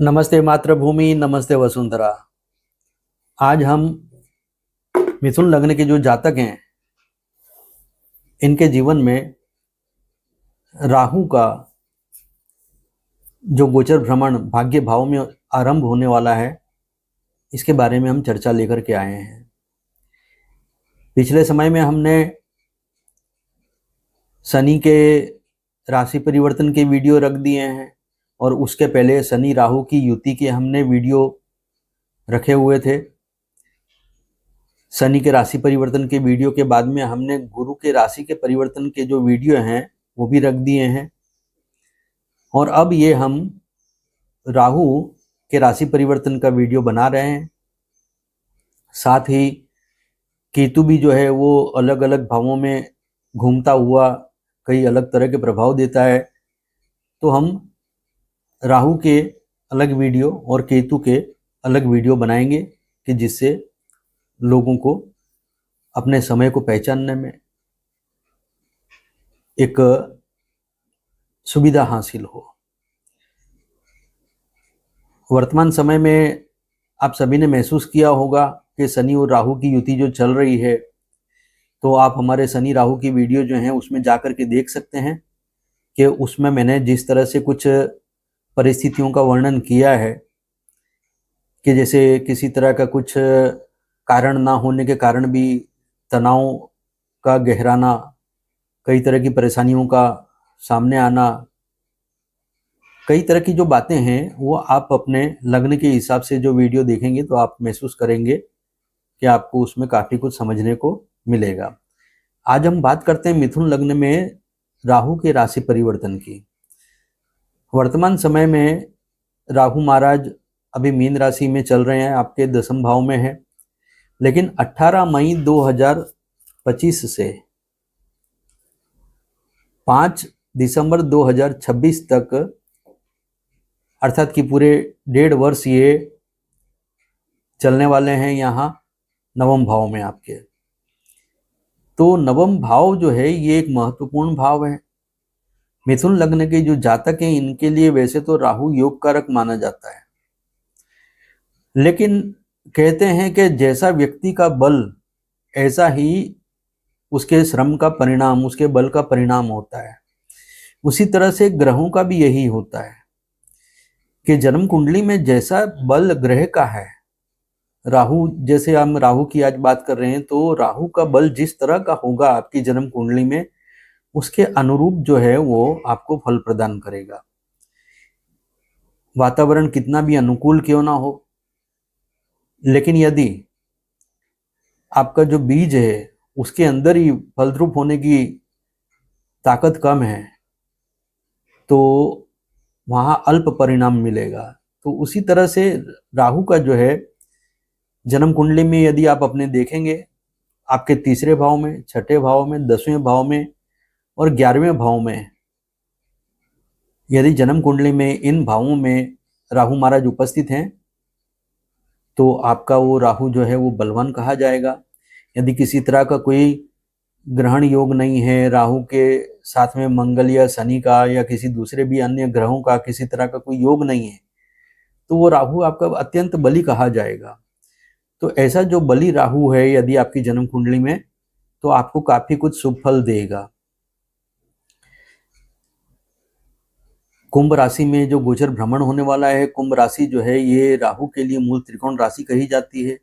नमस्ते मातृभूमि, नमस्ते वसुंधरा। आज हम मिथुन लग्न के जो जातक हैं इनके जीवन में राहु का जो गोचर भ्रमण भाग्य भाव में आरंभ होने वाला है, इसके बारे में हम चर्चा लेकर के आए हैं। पिछले समय में हमने शनि के राशि परिवर्तन के वीडियो रख दिए हैं और उसके पहले शनि राहु की युति के हमने वीडियो रखे हुए थे। शनि के राशि परिवर्तन के वीडियो के बाद में हमने गुरु के राशि के परिवर्तन के जो वीडियो हैं वो भी रख दिए हैं और अब ये हम राहु के राशि परिवर्तन का वीडियो बना रहे हैं। साथ ही केतु भी जो है वो अलग अलग भावों में घूमता हुआ कई अलग तरह के प्रभाव देता है, तो हम राहु के अलग वीडियो और केतु के अलग वीडियो बनाएंगे कि जिससे लोगों को अपने समय को पहचानने में एक सुविधा हासिल हो। वर्तमान समय में आप सभी ने महसूस किया होगा कि शनि और राहु की युति जो चल रही है, तो आप हमारे शनि राहु की वीडियो जो हैं उसमें जाकर के देख सकते हैं कि उसमें मैंने जिस तरह से कुछ परिस्थितियों का वर्णन किया है कि जैसे किसी तरह का कुछ कारण ना होने के कारण भी तनाव का गहराना, कई तरह की परेशानियों का सामने आना, कई तरह की जो बातें हैं वो आप अपने लग्न के हिसाब से जो वीडियो देखेंगे तो आप महसूस करेंगे कि आपको उसमें काफ़ी कुछ समझने को मिलेगा। आज हम बात करते हैं मिथुन लग्न में राहु के राशि परिवर्तन की। वर्तमान समय में राहु महाराज अभी मीन राशि में चल रहे हैं, आपके 10वें भाव में है, लेकिन 18 मई 2025 से 5 दिसंबर 2026 तक, अर्थात कि पूरे 1.5 वर्ष ये चलने वाले हैं यहाँ 9वें भाव में आपके। तो 9वां भाव जो है ये एक महत्वपूर्ण भाव है। मिथुन लग्न के जो जातक हैं इनके लिए वैसे तो राहु योग कारक माना जाता है, लेकिन कहते हैं कि जैसा व्यक्ति का बल ऐसा ही उसके श्रम का परिणाम, उसके बल का परिणाम होता है। उसी तरह से ग्रहों का भी यही होता है कि जन्म कुंडली में जैसा बल ग्रह का है, राहु, जैसे हम राहु की आज बात कर रहे हैं, तो राहु का बल जिस तरह का होगा आपकी जन्म कुंडली में उसके अनुरूप जो है वो आपको फल प्रदान करेगा। वातावरण कितना भी अनुकूल क्यों ना हो, लेकिन यदि आपका जो बीज है उसके अंदर ही फलद्रुप होने की ताकत कम है तो वहाँ अल्प परिणाम मिलेगा। तो उसी तरह से राहु का जो है जन्म कुंडली में यदि आप अपने देखेंगे, आपके 3रे भाव में, 6ठे भाव में, 10वें भाव में और 11वें भाव में यदि जन्म कुंडली में इन भावों में राहु महाराज उपस्थित हैं तो आपका वो राहु जो है वो बलवान कहा जाएगा। यदि किसी तरह का कोई ग्रहण योग नहीं है, राहु के साथ में मंगल या शनि का या किसी दूसरे भी अन्य ग्रहों का किसी तरह का कोई योग नहीं है, तो वो राहु आपका अत्यंत बली कहा जाएगा। तो ऐसा जो बली राहु है यदि आपकी जन्म कुंडली में, तो आपको काफी कुछ शुभ फल देगा। कुंभ राशि में जो गोचर भ्रमण होने वाला है, कुंभ राशि जो है ये राहु के लिए मूल त्रिकोण राशि कही जाती है।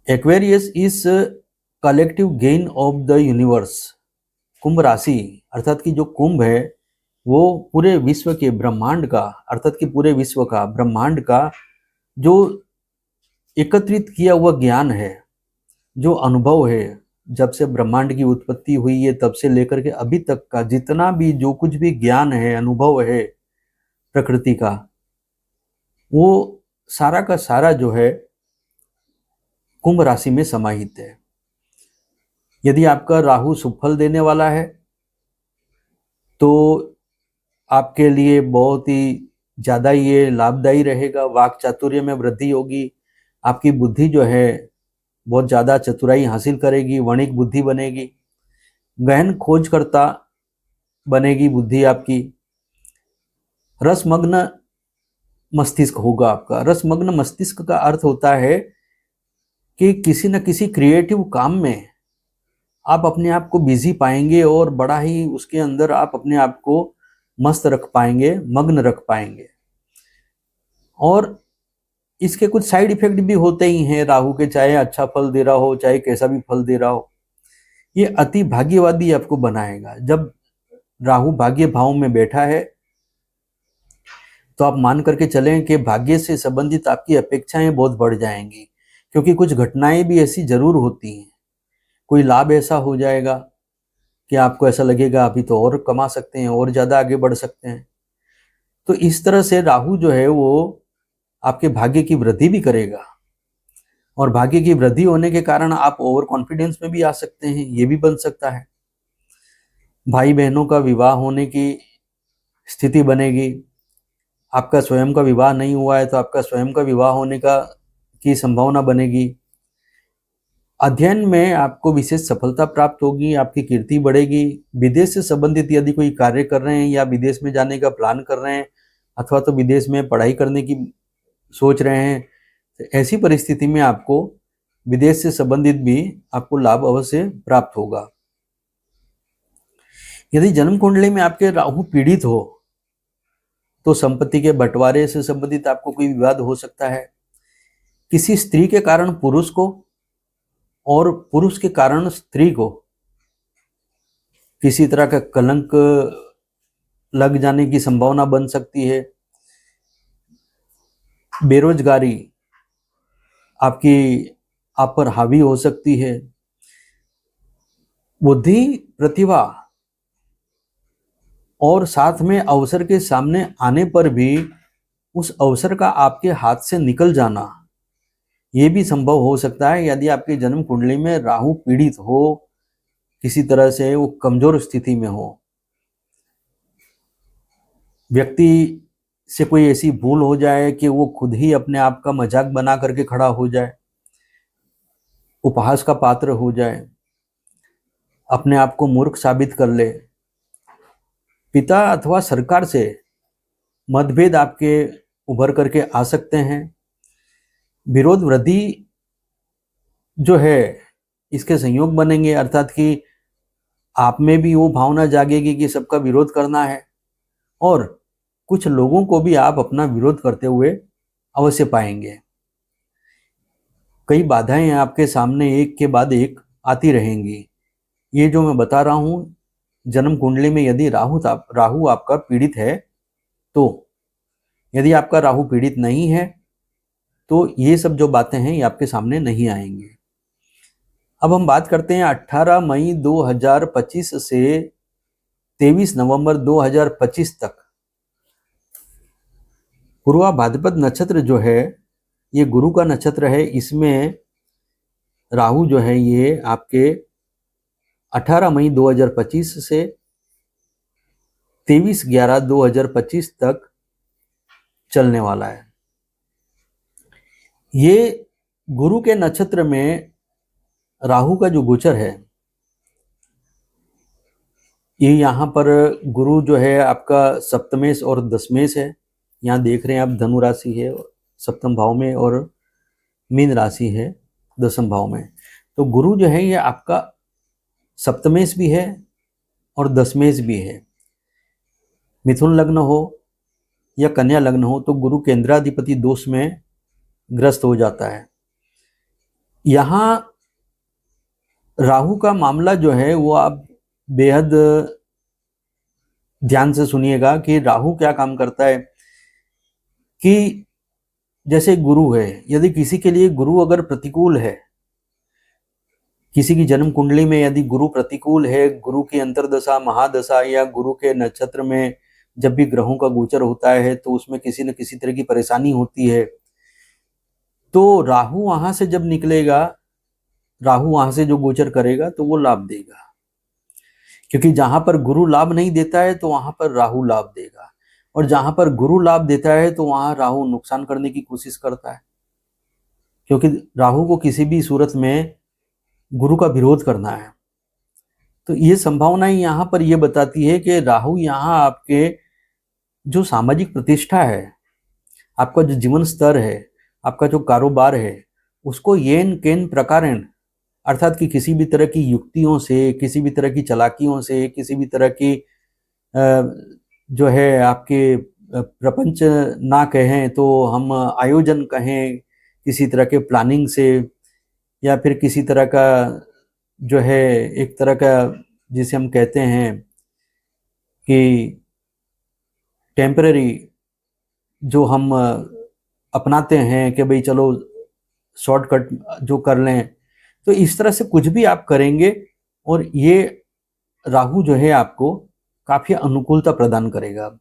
Aquarius is collective gain of the universe. कुंभ राशि अर्थात कि जो कुंभ है वो पूरे विश्व के ब्रह्मांड का, अर्थात कि पूरे विश्व का, ब्रह्मांड का जो एकत्रित किया हुआ ज्ञान है, जो अनुभव है, जब से ब्रह्मांड की उत्पत्ति हुई है तब से लेकर के अभी तक का जितना भी जो कुछ भी ज्ञान है, अनुभव है प्रकृति का, वो सारा का सारा जो है कुंभ राशि में समाहित है। यदि आपका राहु शुभ फल देने वाला है तो आपके लिए बहुत ही ज़्यादा ये लाभदायी रहेगा। वाक चातुर्य में वृद्धि होगी, आपकी बुद्धि जो है बहुत ज़्यादा चतुराई हासिल करेगी, वणिक बुद्धि बनेगी, गहन खोजकर्ता बनेगी बुद्धि आपकी, रसमग्न मस्तिष्क होगा आपका। रसमग्न मस्तिष्क का अर्थ होता है कि किसी न किसी क्रिएटिव काम में आप अपने आप को बिजी पाएंगे और बड़ा ही उसके अंदर आप अपने आप को मस्त रख पाएंगे, मग्न रख पाएंगे। और इसके कुछ साइड इफेक्ट भी होते ही हैं राहु के, चाहे अच्छा फल दे रहा हो चाहे कैसा भी फल दे रहा हो। ये अति भाग्यवादी आपको बनाएगा। जब राहु भाग्य भाव में बैठा है तो आप मान करके चलें कि भाग्य से संबंधित आपकी अपेक्षाएं बहुत बढ़ जाएंगी, क्योंकि कुछ घटनाएं भी ऐसी जरूर होती हैं। कोई लाभ ऐसा हो जाएगा कि आपको ऐसा लगेगा अभी तो और कमा सकते हैं, और ज्यादा आगे बढ़ सकते हैं। तो इस तरह से राहु जो है वो आपके भाग्य की वृद्धि भी करेगा, और भाग्य की वृद्धि होने के कारण आप ओवर कॉन्फिडेंस में भी आ सकते हैं, ये भी बन सकता है। भाई बहनों का विवाह होने की स्थिति बनेगी। आपका स्वयं का विवाह नहीं हुआ है तो आपका स्वयं का विवाह होने की संभावना बनेगी। अध्ययन में आपको विशेष सफलता प्राप्त होगी, आपकी कीर्ति बढ़ेगी। विदेश से संबंधित यदि कोई कार्य कर रहे हैं या विदेश में जाने का प्लान कर रहे हैं अथवा तो विदेश में पढ़ाई करने की सोच रहे हैं, तो ऐसी परिस्थिति में आपको विदेश से संबंधित भी आपको लाभ अवश्य प्राप्त होगा। यदि जन्म कुंडली में आपके राहु पीड़ित हो तो संपत्ति के बंटवारे से संबंधित आपको कोई विवाद हो सकता है। किसी स्त्री के कारण पुरुष को और पुरुष के कारण स्त्री को किसी तरह का कलंक लग जाने की संभावना बन सकती है। बेरोजगारी आप पर हावी हो सकती है। बुद्धि, प्रतिभा और साथ में अवसर के सामने आने पर भी उस अवसर का आपके हाथ से निकल जाना, ये भी संभव हो सकता है यदि आपकी जन्म कुंडली में राहु पीड़ित हो, किसी तरह से वो कमजोर स्थिति में हो। व्यक्ति से कोई ऐसी भूल हो जाए कि वो खुद ही अपने आप का मजाक बना करके खड़ा हो जाए, उपहास का पात्र हो जाए, अपने आप को मूर्ख साबित कर ले। पिता अथवा सरकार से मतभेद आपके उभर करके आ सकते हैं। विरोध वृद्धि जो है इसके संयोग बनेंगे, अर्थात कि आप में भी वो भावना जागेगी कि सबका विरोध करना है, और कुछ लोगों को भी आप अपना विरोध करते हुए अवश्य पाएंगे। कई बाधाएं आपके सामने एक के बाद एक आती रहेंगी। ये जो मैं बता रहा हूं, जन्म कुंडली में यदि राहु आपका पीड़ित है तो, यदि आपका राहु पीड़ित नहीं है तो ये सब जो बातें हैं ये आपके सामने नहीं आएंगे। अब हम बात करते हैं 18 मई 2025 से 23 नवंबर 2025 तक। पूर्वा भाद्रपद नक्षत्र जो है ये गुरु का नक्षत्र है। इसमें राहु जो है ये आपके 18 मई 2025 से 23/11/2025 तक चलने वाला है। ये गुरु के नक्षत्र में राहु का जो गोचर है, ये यहाँ पर गुरु जो है आपका सप्तमेश और दशमेश है। यहाँ देख रहे हैं आप, धनु राशि है सप्तम भाव में और मीन राशि है दशम भाव में। तो गुरु जो है ये आपका सप्तमेश भी है और दशमेश भी है। मिथुन लग्न हो या कन्या लग्न हो तो गुरु केंद्राधिपति दोष में ग्रस्त हो जाता है। यहाँ राहु का मामला जो है वो आप बेहद ध्यान से सुनिएगा कि राहु क्या काम करता है। कि जैसे गुरु है, यदि किसी के लिए गुरु अगर प्रतिकूल है, किसी की जन्म कुंडली में यदि गुरु प्रतिकूल है, गुरु की अंतर्दशा, महादशा या गुरु के नक्षत्र में जब भी ग्रहों का गोचर होता है तो उसमें किसी न किसी तरह की परेशानी होती है, तो राहु वहां से जब निकलेगा, राहु वहां से जो गोचर करेगा तो वो लाभ देगा। क्योंकि जहां पर गुरु लाभ नहीं देता है तो वहां पर राहु लाभ देगा, और जहां पर गुरु लाभ देता है तो वहां राहु नुकसान करने की कोशिश करता है। क्योंकि राहु को किसी भी सूरत में गुरु का विरोध करना है। तो ये संभावनाएं यहाँ पर ये बताती है कि राहु यहाँ आपके जो सामाजिक प्रतिष्ठा है, आपका जो जीवन स्तर है, आपका जो कारोबार है, उसको येन केन प्रकारेण, अर्थात कि किसी भी तरह की युक्तियों से, किसी भी तरह की चालाकियों से, किसी भी तरह की जो है आपके प्रपंच ना कहें तो हम आयोजन कहें, किसी तरह के प्लानिंग से, या फिर किसी तरह का जो है एक तरह का जिसे हम कहते हैं कि टेम्पररी जो हम अपनाते हैं कि भाई चलो शॉर्टकट जो कर लें, तो इस तरह से कुछ भी आप करेंगे और ये राहु जो है आपको काफी अनुकूलता प्रदान करेगा।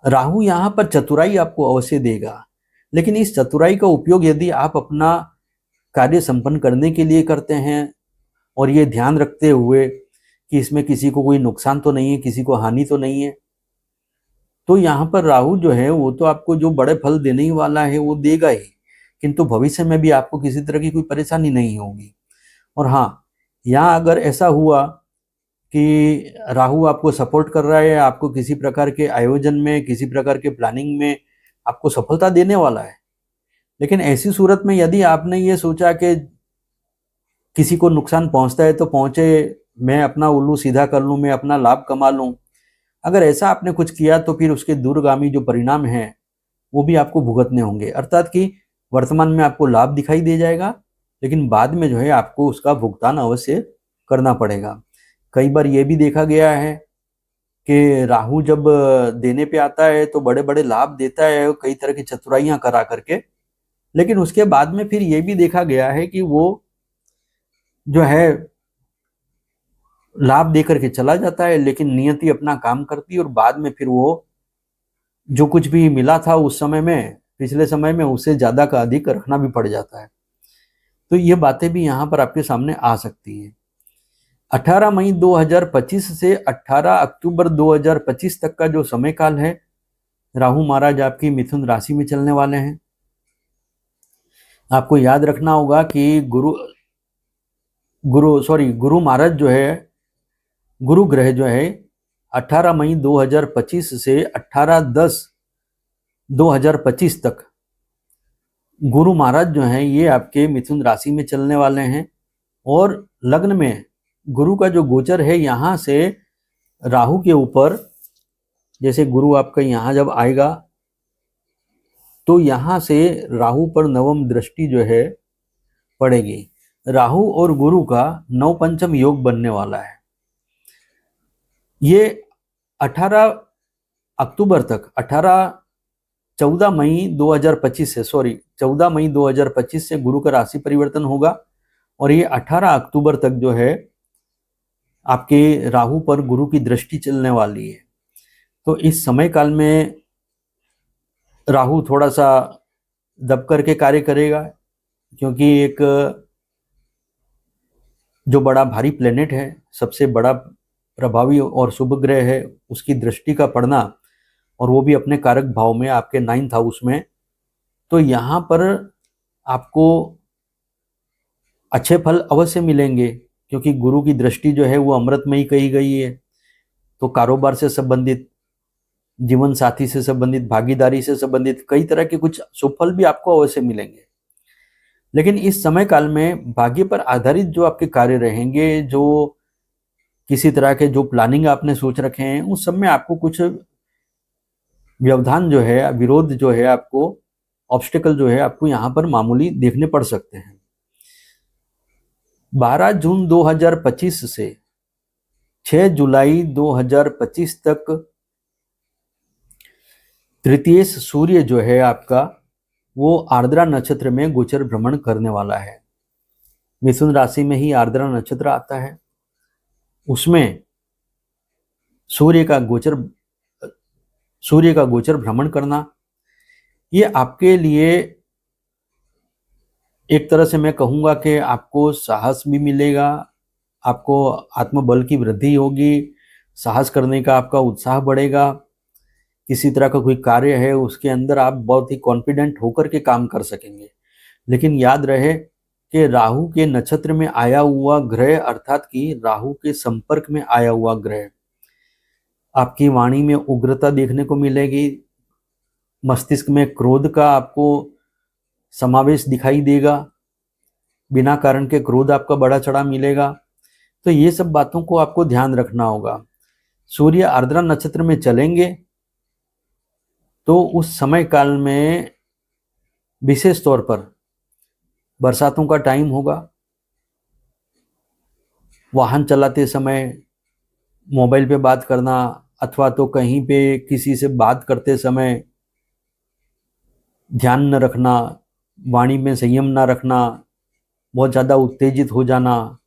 राहु यहाँ पर चतुराई आपको अवश्य देगा, लेकिन इस चतुराई का उपयोग यदि आप अपना कार्य संपन्न करने के लिए करते हैं और ये ध्यान रखते हुए कि इसमें किसी को कोई नुकसान तो नहीं है, किसी को हानि तो नहीं है, तो यहाँ पर राहु जो है वो तो आपको जो बड़े फल देने ही वाला है वो देगा ही, किंतु भविष्य में भी आपको किसी तरह की कोई परेशानी नहीं होगी। और हाँ, यहाँ अगर ऐसा हुआ कि राहु आपको सपोर्ट कर रहा है, आपको किसी प्रकार के आयोजन में, किसी प्रकार के प्लानिंग में आपको सफलता देने वाला है, लेकिन ऐसी सूरत में यदि आपने ये सोचा कि किसी को नुकसान पहुंचता है तो पहुंचे, मैं अपना उल्लू सीधा कर लूं, मैं अपना लाभ कमा लूं, अगर ऐसा आपने कुछ किया तो फिर उसके दूरगामी जो परिणाम हैं वो भी आपको भुगतने होंगे। अर्थात कि वर्तमान में आपको लाभ दिखाई दे जाएगा, लेकिन बाद में जो है आपको उसका भुगतान अवश्य करना पड़ेगा। कई बार ये भी देखा गया है कि राहु जब देने पे आता है तो बड़े बड़े लाभ देता है कई तरह की चतुराइयां करा करके, लेकिन उसके बाद में फिर ये भी देखा गया है कि वो जो है लाभ दे करके चला जाता है, लेकिन नियति अपना काम करती है और बाद में फिर वो जो कुछ भी मिला था उस समय में, पिछले समय में, उससे ज्यादा का अधिक रखना भी पड़ जाता है। तो ये बातें भी यहाँ पर आपके सामने आ सकती है। 18 मई 2025 से 18 अक्टूबर 2025 तक का जो समय काल है, राहु महाराज आपकी मिथुन राशि में चलने वाले हैं। आपको याद रखना होगा कि गुरु महाराज जो है, गुरु ग्रह जो है 18 मई 2025 से 18/10/2025 तक गुरु महाराज जो हैं ये आपके मिथुन राशि में चलने वाले हैं, और लग्न में गुरु का जो गोचर है यहाँ से राहु के ऊपर, जैसे गुरु आपका यहाँ जब आएगा तो यहाँ से राहु पर नवम दृष्टि जो है पड़ेगी। राहु और गुरु का नवपंचम योग बनने वाला है। ये 18 अक्टूबर तक 14 मई 2025 से 14 मई 2025 से गुरु का राशि परिवर्तन होगा, और ये 18 अक्टूबर तक जो है आपके राहु पर गुरु की दृष्टि चलने वाली है। तो इस समय काल में राहु थोड़ा सा दब करके कार्य करेगा, क्योंकि एक जो बड़ा भारी प्लेनेट है, सबसे बड़ा प्रभावी और शुभ ग्रह है, उसकी दृष्टि का पड़ना, और वो भी अपने कारक भाव में आपके 9th हाउस में, तो यहाँ पर आपको अच्छे फल अवश्य मिलेंगे, क्योंकि गुरु की दृष्टि जो है वो अमृतमयी कही गई है। तो कारोबार से संबंधित, जीवन साथी से संबंधित, भागीदारी से संबंधित कई तरह के कुछ शुभ फल भी आपको अवश्य मिलेंगे। लेकिन इस समय काल में भाग्य पर आधारित जो आपके कार्य रहेंगे, जो किसी तरह के जो प्लानिंग आपने सोच रखे हैं, उस सब में आपको कुछ व्यवधान जो है, विरोध जो है, आपको ऑब्स्टिकल जो है आपको यहाँ पर मामूली देखने पड़ सकते हैं। 12 जून 2025 से 6 जुलाई 2025 तक तृतीय सूर्य जो है आपका वो आर्द्रा नक्षत्र में गोचर भ्रमण करने वाला है। मिथुन राशि में ही आर्द्रा नक्षत्र आता है, उसमें सूर्य का गोचर भ्रमण करना, ये आपके लिए एक तरह से मैं कहूँगा कि आपको साहस भी मिलेगा, आपको आत्मबल की वृद्धि होगी, साहस करने का आपका उत्साह बढ़ेगा, किसी तरह का कोई कार्य है उसके अंदर आप बहुत ही कॉन्फिडेंट होकर के काम कर सकेंगे। लेकिन याद रहे कि राहु के नक्षत्र में आया हुआ ग्रह, अर्थात कि राहु के संपर्क में आया हुआ ग्रह, आपकी वाणी में उग्रता देखने को मिलेगी, मस्तिष्क में क्रोध का आपको समावेश दिखाई देगा, बिना कारण के क्रोध आपका बढ़ा चढ़ा मिलेगा। तो ये सब बातों को आपको ध्यान रखना होगा। सूर्य आर्द्रा नक्षत्र में चलेंगे तो उस समय काल में विशेष तौर पर बरसातों का टाइम होगा। वाहन चलाते समय मोबाइल पे बात करना अथवा तो कहीं पे किसी से बात करते समय ध्यान न रखना, वाणी में संयम न रखना, बहुत ज़्यादा उत्तेजित हो जाना,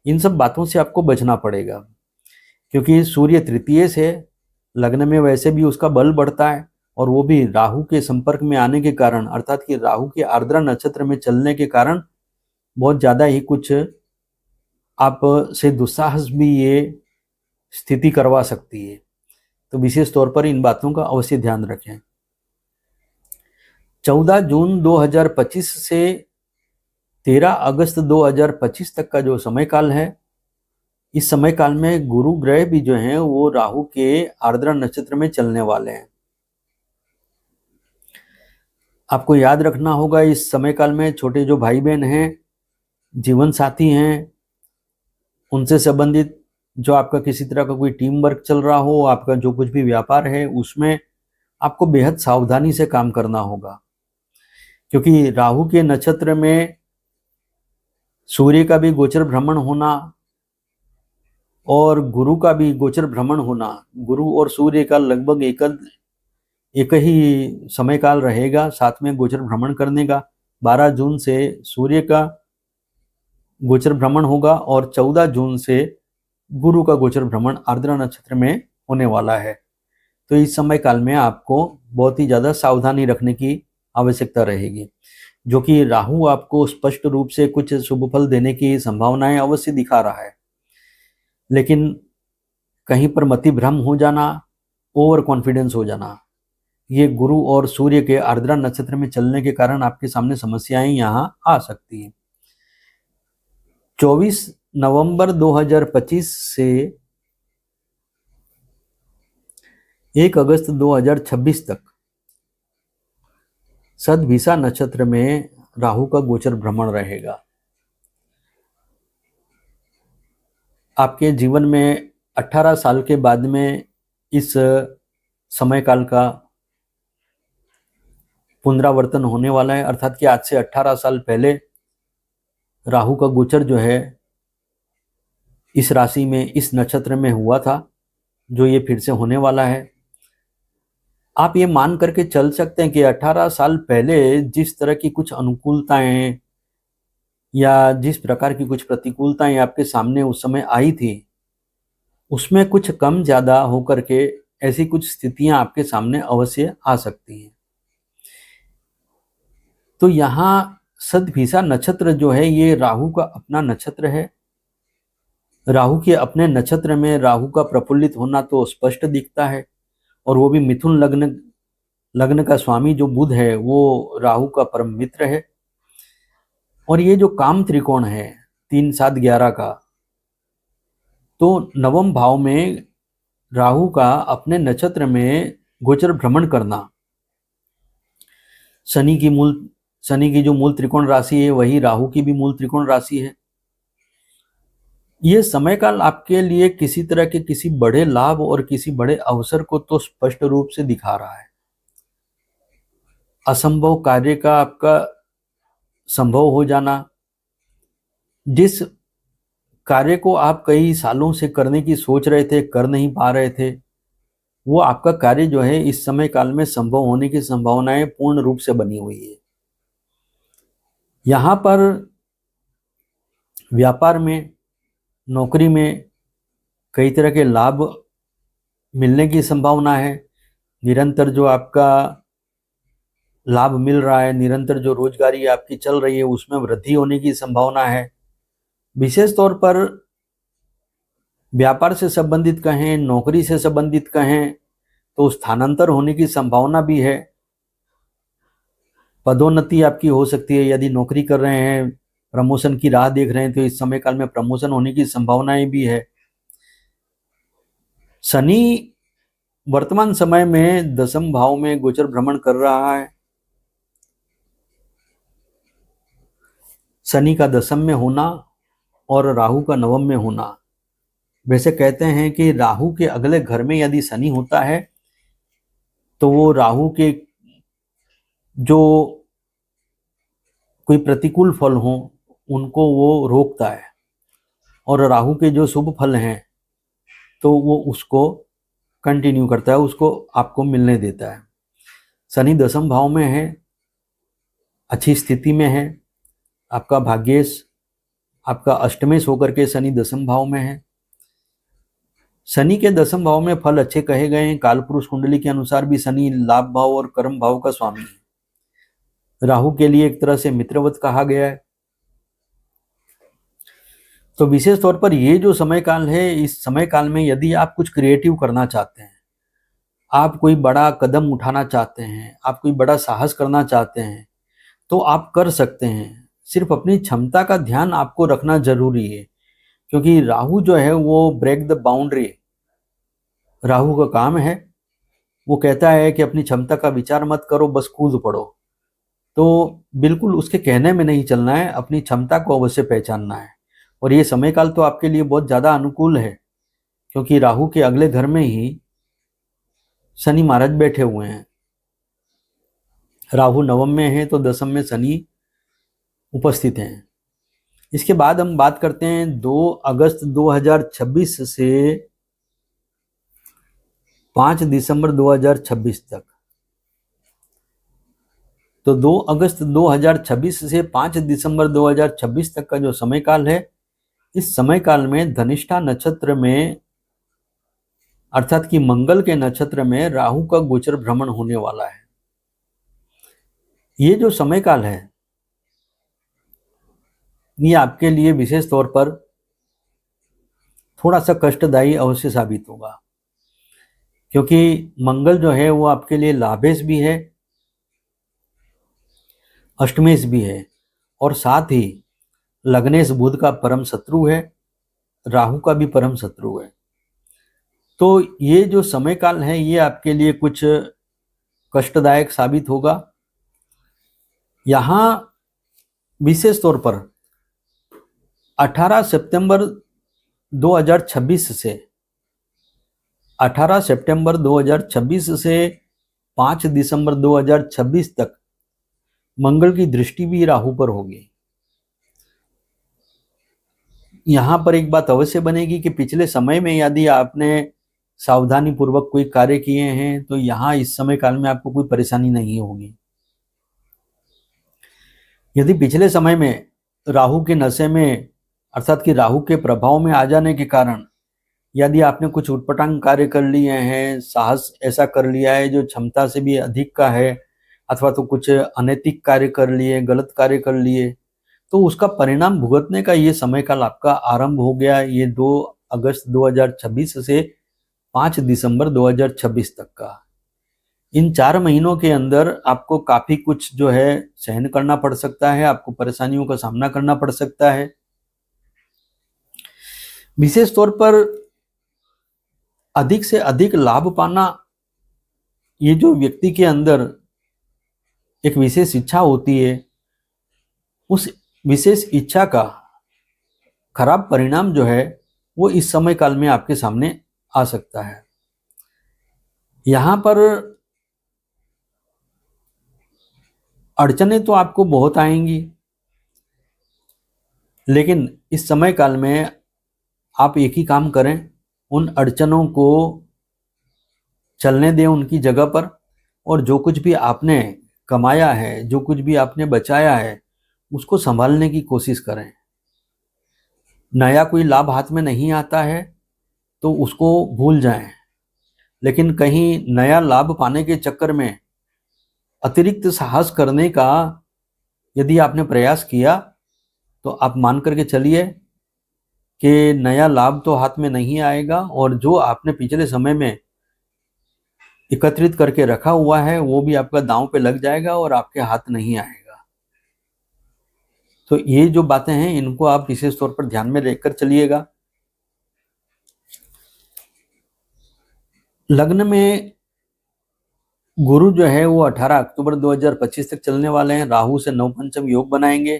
इन सब बातों से आपको बचना पड़ेगा। क्योंकि सूर्य तृतीय से लग्न में वैसे भी उसका बल बढ़ता है, और वो भी राहु के संपर्क में आने के कारण, अर्थात कि राहु के आर्द्रा नक्षत्र में चलने के कारण बहुत ज़्यादा ही कुछ आप से दुस्साहस भी ये स्थिति करवा सकती है। तो विशेष तौर पर इन बातों का अवश्य ध्यान रखें। 14 जून 2025 से 13 अगस्त 2025 तक का जो समय काल है, इस समय काल में गुरु ग्रह भी जो हैं वो राहु के आर्द्रा नक्षत्र में चलने वाले हैं। आपको याद रखना होगा, इस समय काल में छोटे जो भाई बहन हैं, जीवन साथी हैं, उनसे संबंधित जो आपका किसी तरह का कोई टीम वर्क चल रहा हो, आपका जो कुछ भी व्यापार है, उसमें आपको बेहद सावधानी से काम करना होगा। क्योंकि राहु के नक्षत्र में सूर्य का भी गोचर भ्रमण होना और गुरु का भी गोचर भ्रमण होना, गुरु और सूर्य का लगभग एक ही समय काल रहेगा साथ में गोचर भ्रमण करने का। 12 जून से सूर्य का गोचर भ्रमण होगा और 14 जून से गुरु का गोचर भ्रमण आर्द्रा नक्षत्र में होने वाला है। तो इस समय काल में आपको बहुत ही ज़्यादा सावधानी रखने की आवश्यकता रहेगी। जो कि राहु आपको स्पष्ट रूप से कुछ शुभ फल देने की संभावनाएं अवश्य दिखा रहा है, लेकिन कहीं पर मति भ्रम हो जाना, ओवर कॉन्फिडेंस हो जाना, ये गुरु और सूर्य के आर्द्रा नक्षत्र में चलने के कारण आपके सामने समस्याएं यहाँ आ सकती हैं। 24 नवंबर 2025 से 1 अगस्त 2026 तक सदभिषा नक्षत्र में राहु का गोचर भ्रमण रहेगा। आपके जीवन में 18 साल के बाद में इस समय काल का पुनरावर्तन होने वाला है, अर्थात कि आज से 18 साल पहले राहु का गोचर जो है इस राशि में, इस नक्षत्र में हुआ था, जो ये फिर से होने वाला है। आप ये मान करके चल सकते हैं कि 18 साल पहले जिस तरह की कुछ अनुकूलताएं या जिस प्रकार की कुछ प्रतिकूलताएं आपके सामने उस समय आई थी, उसमें कुछ कम ज़्यादा होकर के ऐसी कुछ स्थितियां आपके सामने अवश्य आ सकती हैं। तो यहाँ सदभिषा नक्षत्र जो है ये राहु का अपना नक्षत्र है। राहु के अपने नक्षत्र में राहु का प्रफुल्लित होना तो स्पष्ट दिखता है, और वो भी मिथुन लग्न का स्वामी जो बुध है वो राहु का परम मित्र है। और ये जो काम त्रिकोण है 3, 7, 11 का, तो नवम भाव में राहु का अपने नक्षत्र में गोचर भ्रमण करना, शनि की जो मूल त्रिकोण राशि है वही राहु की भी मूल त्रिकोण राशि है। ये समय काल आपके लिए किसी तरह के किसी बड़े लाभ और किसी बड़े अवसर को तो स्पष्ट रूप से दिखा रहा है। असंभव कार्य का आपका संभव हो जाना, जिस कार्य को आप कई सालों से करने की सोच रहे थे, कर नहीं पा रहे थे, वो आपका कार्य जो है इस समय काल में संभव होने की संभावनाएं पूर्ण रूप से बनी हुई है। यहाँ पर व्यापार में, नौकरी में कई तरह के लाभ मिलने की संभावना है। निरंतर जो आपका लाभ मिल रहा है, निरंतर जो रोजगारी आपकी चल रही है, उसमें वृद्धि होने की संभावना है। विशेष तौर पर व्यापार से संबंधित कहें, नौकरी से संबंधित कहें, तो स्थानांतर होने की संभावना भी है। पदोन्नति आपकी हो सकती है। यदि नौकरी कर रहे हैं, प्रमोशन की राह देख रहे हैं, तो इस समय काल में प्रमोशन होने की संभावनाएं भी है। शनि वर्तमान समय में दसम भाव में गोचर भ्रमण कर रहा है। शनि का दसम में होना और राहु का नवम में होना, वैसे कहते हैं कि राहु के अगले घर में यदि शनि होता है तो वो राहु के जो कोई प्रतिकूल फल हो उनको वो रोकता है, और राहु के जो शुभ फल हैं तो वो उसको कंटिन्यू करता है, उसको आपको मिलने देता है। शनि दसम भाव में है, अच्छी स्थिति में है। आपका भाग्येश, आपका अष्टमेश होकर के शनि दसम भाव में है। शनि के दसम भाव में फल अच्छे कहे गए हैं। कालपुरुष कुंडली के अनुसार भी शनि लाभ भाव और कर्म भाव का स्वामी है। राहु के लिए एक तरह से मित्रवत कहा गया है। तो विशेष तौर पर ये जो समय काल है, इस समय काल में यदि आप कुछ क्रिएटिव करना चाहते हैं, आप कोई बड़ा कदम उठाना चाहते हैं, आप कोई बड़ा साहस करना चाहते हैं, तो आप कर सकते हैं। सिर्फ अपनी क्षमता का ध्यान आपको रखना जरूरी है, क्योंकि राहु जो है वो ब्रेक द बाउंड्री, राहु का काम है। वो कहता है कि अपनी क्षमता का विचार मत करो, बस कूद पड़ो। तो बिल्कुल उसके कहने में नहीं चलना है, अपनी क्षमता को अवश्य पहचानना है। और ये समय काल तो आपके लिए बहुत ज़्यादा अनुकूल है, क्योंकि राहु के अगले घर में ही शनि महाराज बैठे हुए हैं। राहु नवम में है तो दसम में शनि उपस्थित हैं। इसके बाद हम बात करते हैं 2 अगस्त 2026 से 5 दिसंबर 2026 तक। तो 2 अगस्त 2026 से 5 दिसंबर 2026 तक का जो समय काल है, इस समय काल में धनिष्ठा नक्षत्र में, अर्थात कि मंगल के नक्षत्र में राहु का गोचर भ्रमण होने वाला है। ये जो समय काल है ये आपके लिए विशेष तौर पर थोड़ा सा कष्टदायी अवश्य साबित होगा, क्योंकि मंगल जो है वो आपके लिए लाभेश भी है, अष्टमेश भी है, और साथ ही लग्नेश बुध का परम शत्रु है, राहु का भी परम शत्रु है। तो ये जो समय काल है ये आपके लिए कुछ कष्टदायक साबित होगा। यहाँ विशेष तौर पर 18 सितंबर 2026 से 5 दिसंबर 2026 तक मंगल की दृष्टि भी राहु पर होगी। यहाँ पर एक बात अवश्य बनेगी कि पिछले समय में यदि आपने सावधानी पूर्वक कोई कार्य किए हैं तो यहाँ इस समय काल में आपको कोई परेशानी नहीं होगी। यदि पिछले समय में राहु के नशे में, अर्थात कि राहु के प्रभाव में आ जाने के कारण यदि आपने कुछ उटपटांग कार्य कर लिए हैं, साहस ऐसा कर लिया है जो क्षमता से भी अधिक का है, अथवा तो कुछ अनैतिक कार्य कर लिए, गलत कार्य कर लिए, तो उसका परिणाम भुगतने का ये समय काल आपका आरंभ हो गया। ये 2 अगस्त 2026 से 5 दिसंबर 2026 तक का। इन 4 महीनों के अंदर आपको काफी कुछ जो है सहन करना पड़ सकता है, आपको परेशानियों का सामना करना पड़ सकता है। विशेष तौर पर अधिक से अधिक लाभ पाना, ये जो व्यक्ति के अंदर एक विशेष इच्छा होती है, उस विशेष इच्छा का खराब परिणाम जो है वो इस समय काल में आपके सामने आ सकता है। यहाँ पर अड़चनें तो आपको बहुत आएंगी, लेकिन इस समय काल में आप एक ही काम करें, उन अड़चनों को चलने दें उनकी जगह पर, और जो कुछ भी आपने कमाया है, जो कुछ भी आपने बचाया है, उसको संभालने की कोशिश करें। नया कोई लाभ हाथ में नहीं आता है तो उसको भूल जाएं, लेकिन कहीं नया लाभ पाने के चक्कर में अतिरिक्त साहस करने का यदि आपने प्रयास किया तो आप मान करके चलिए कि नया लाभ तो हाथ में नहीं आएगा, और जो आपने पिछले समय में एकत्रित करके रखा हुआ है वो भी आपका दांव पे लग जाएगा और आपके हाथ नहीं आएगा। तो ये जो बातें हैं इनको आप विशेष तौर पर ध्यान में लेकर चलिएगा। लग्न में गुरु जो है वो 18 अक्टूबर 2025 तक चलने वाले हैं। राहु से नवपंचम योग बनाएंगे।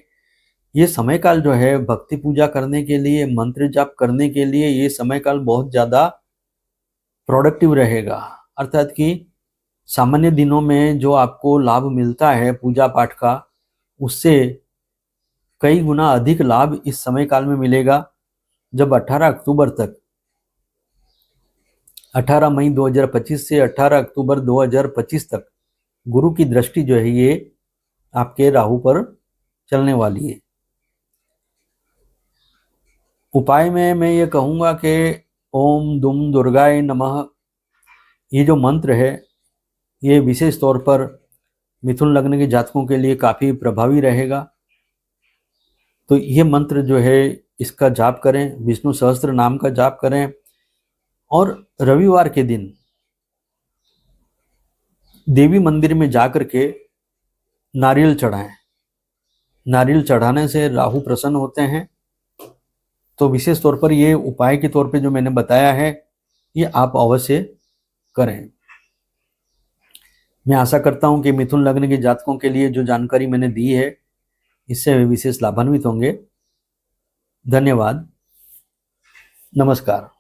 ये समय काल जो है भक्ति पूजा करने के लिए, मंत्र जाप करने के लिए, ये समय काल बहुत ज़्यादा प्रोडक्टिव रहेगा। अर्थात कि सामान्य दिनों में जो आपको लाभ मिलता है पूजा पाठ का, उससे कई गुना अधिक लाभ इस समय काल में मिलेगा। जब 18 अक्टूबर तक, 18 मई 2025 से 18 अक्टूबर 2025 तक गुरु की दृष्टि जो है ये आपके राहु पर चलने वाली है। उपाय में मैं ये कहूँगा कि ओम दुम दुर्गाय नमः, ये जो मंत्र है ये विशेष तौर पर मिथुन लग्न के जातकों के लिए काफ़ी प्रभावी रहेगा। तो ये मंत्र जो है इसका जाप करें, विष्णु सहस्त्र नाम का जाप करें, और रविवार के दिन देवी मंदिर में जाकर के नारियल चढ़ाएं। नारियल चढ़ाने से राहु प्रसन्न होते हैं। तो विशेष तौर पर ये उपाय के तौर पे जो मैंने बताया है ये आप अवश्य करें। मैं आशा करता हूं कि मिथुन लग्न के जातकों के लिए जो जानकारी मैंने दी है इससे वे विशेष लाभान्वित होंगे। धन्यवाद। नमस्कार।